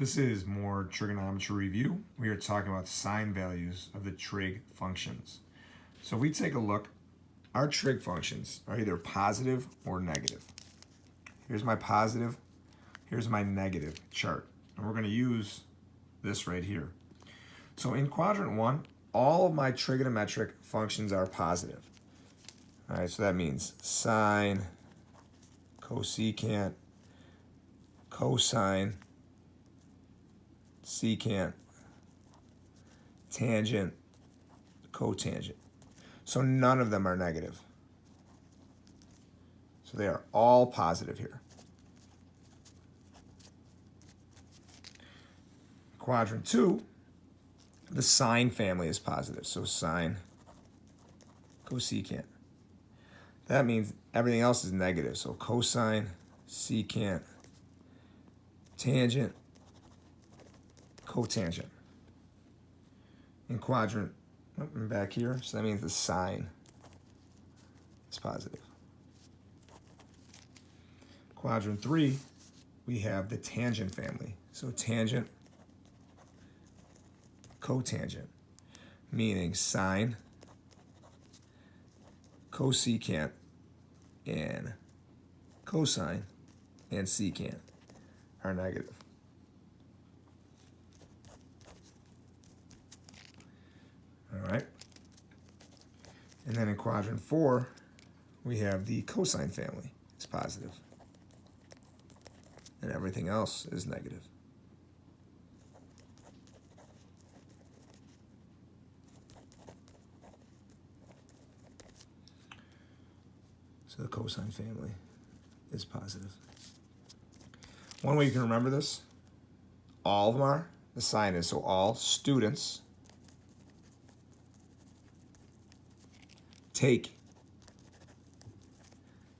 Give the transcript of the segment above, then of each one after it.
This is more trigonometry review. We are talking about sign values of the trig functions. So if we take a look, our trig functions are either positive or negative. Here's my positive, here's my negative chart. And we're going to use this right here. So in quadrant 1, all of my trigonometric functions are positive. All right, so that means sine, cosecant, cosine, secant, tangent, cotangent. So none of them are negative. So they are all positive here. Quadrant 2, the sine family is positive. So sine, cosecant. That means everything else is negative. So cosine, secant, tangent, cotangent. In quadrant, back here, so that means the sine is positive. Quadrant 3, we have the tangent family. So tangent, cotangent, meaning sine, cosecant, and cosine, and secant are negative. All right. And then in quadrant 4, we have the cosine family. It's positive. And everything else is negative. So the cosine family is positive. One way you can remember this, all of them are, the sign is, so all students take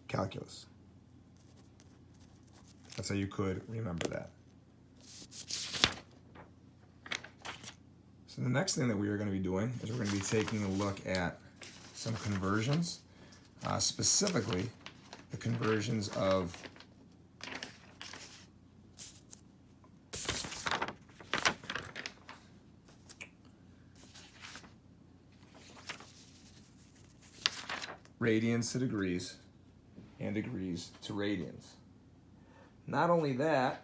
calculus. That's how you could remember that. So the next thing that we are going to be doing is we're going to be taking a look at some conversions, specifically the conversions of radians to degrees and degrees to radians. Not only that,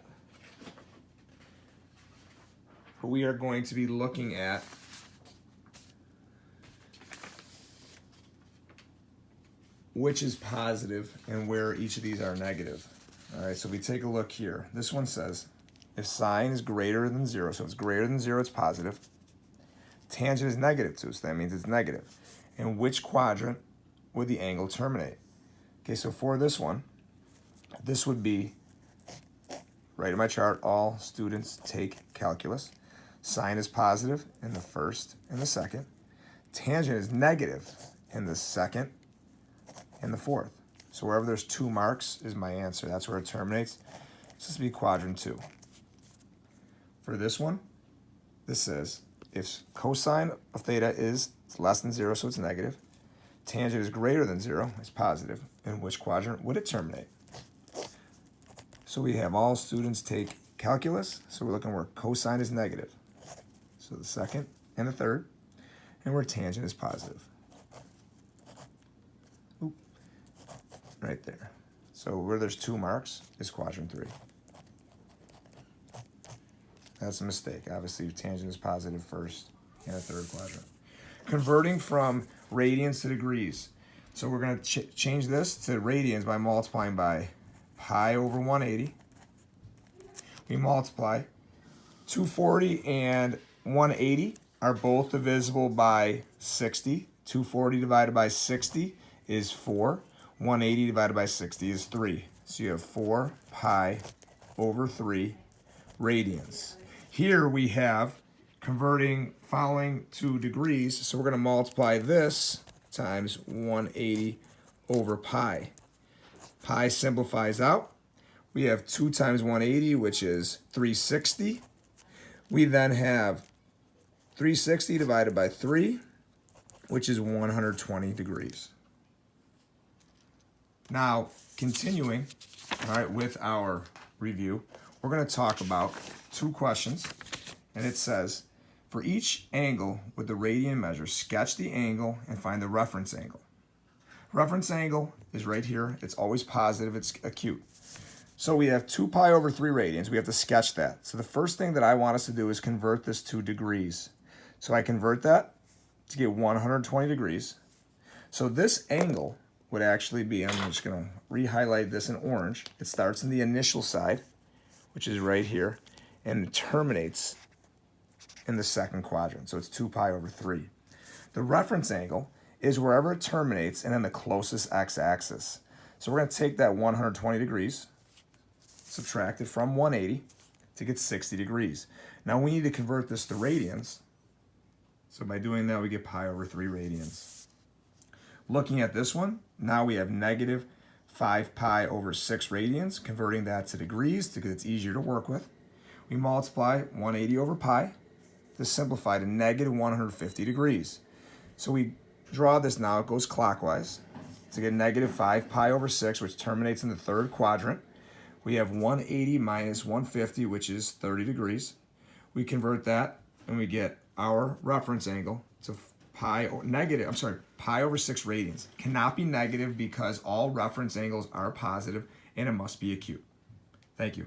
but we are going to be looking at which is positive and where each of these are negative. All right, so we take a look here. This one says if sine is greater than 0, so it's greater than 0, it's positive. Tangent is negative 2, so that means it's negative. In which quadrant would the angle terminate? Okay, so for this one, this would be, right in my chart, all students take calculus. Sine is positive in the first and the second. Tangent is negative in the second and the fourth. So wherever there's 2 marks is my answer. That's where it terminates. This would be quadrant 2. For this one, this says if cosine of theta is less than 0, so it's negative. Tangent is greater than 0, it's positive. In which quadrant would it terminate? So we have all students take calculus. So we're looking where cosine is negative. So the second and the third, and where tangent is positive. Oop. Right there. So where there's 2 marks is quadrant 3. That's a mistake. Obviously, tangent is positive first and the third quadrant. Converting from radians to degrees. So we're going to change this to radians by multiplying by pi over 180. We multiply 240 and 180 are both divisible by 60. 240 divided by 60 is 4. 180 divided by 60 is 3. So you have 4 pi over 3 radians. Here we have converting following to degrees. So we're going to multiply this times 180 over pi. Pi simplifies out. We have 2 times 180, which is 360. We then have 360 divided by 3, which is 120 degrees. Now, continuing, all right, with our review, we're going to talk about two questions. And it says, for each angle with the radian measure, sketch the angle and find the reference angle. Reference angle is right here. It's always positive. It's acute. So we have 2 pi over 3 radians. We have to sketch that. So the first thing that I want us to do is convert this to degrees. So I convert that to get 120 degrees. So this angle would actually be, I'm just going to re-highlight this in orange. It starts in the initial side, which is right here, and it terminates in the second quadrant. So it's 2 pi over 3. The reference angle is wherever it terminates and then the closest x-axis. So we're going to take that 120 degrees, subtract it from 180 to get 60 degrees. Now we need to convert this to radians. So by doing that, we get pi over 3 radians. Looking at this one, now we have negative 5 pi over 6 radians, converting that to degrees because it's easier to work with. We multiply 180 over pi to simplify to negative 150 degrees. So we draw this now, it goes clockwise to get negative 5 pi over 6, which terminates in the third quadrant. We have 180 minus 150, which is 30 degrees. We convert that and we get our reference angle to pi over 6 radians. Cannot be negative because all reference angles are positive and it must be acute. Thank you.